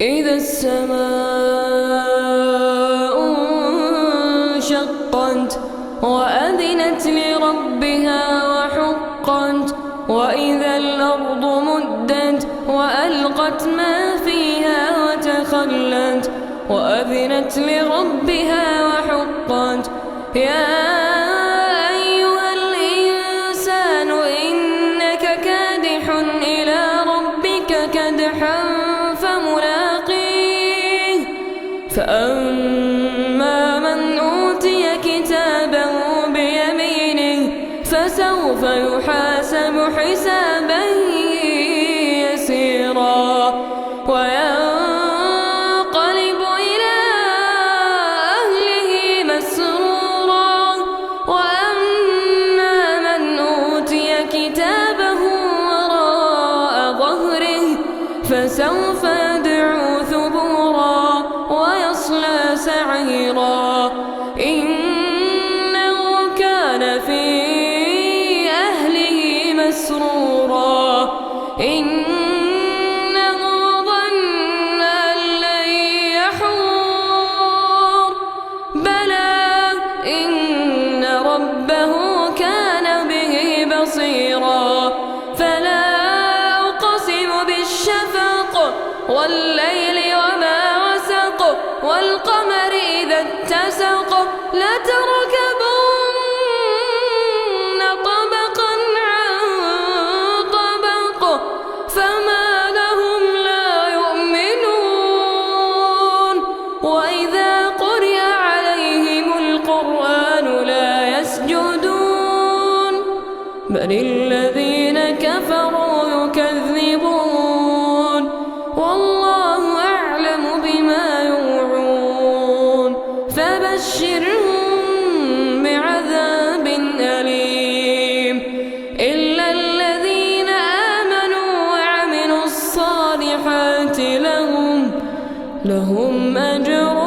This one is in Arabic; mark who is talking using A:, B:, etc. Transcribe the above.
A: إذا السماء انشقت وأذنت لربها وحقت وإذا الأرض مدت وألقت ما فيها وتخلت وأذنت لربها وحقت يا أيها الإنسان إنك كادح إلى ربك كدحا فملاقيه فأما من أوتي كتابه بيمينه فسوف يحاسب حسابا يسيرا وينقلب إلى أهله مسرورا وأما من أوتي كتابه وراء ظهره فسوف يدعو ثبورا ويصلى سعيرا إنه كان في أهله مسرورا إنه ظن أن لن يحور بلى إن ربه كان به بصيرا فلا أقسم بالشفق والليل وما وسق والقمر إذا اتسق لتركبن طبقا عن طبق فما لهم لا يؤمنون وإذا قرئ عليهم القرآن لا يسجدون بل الذين كفروا يكذبون والله أعلم بما يوعون فبشرهم بعذاب أليم إلا الذين آمنوا وعملوا الصالحات لهم أجر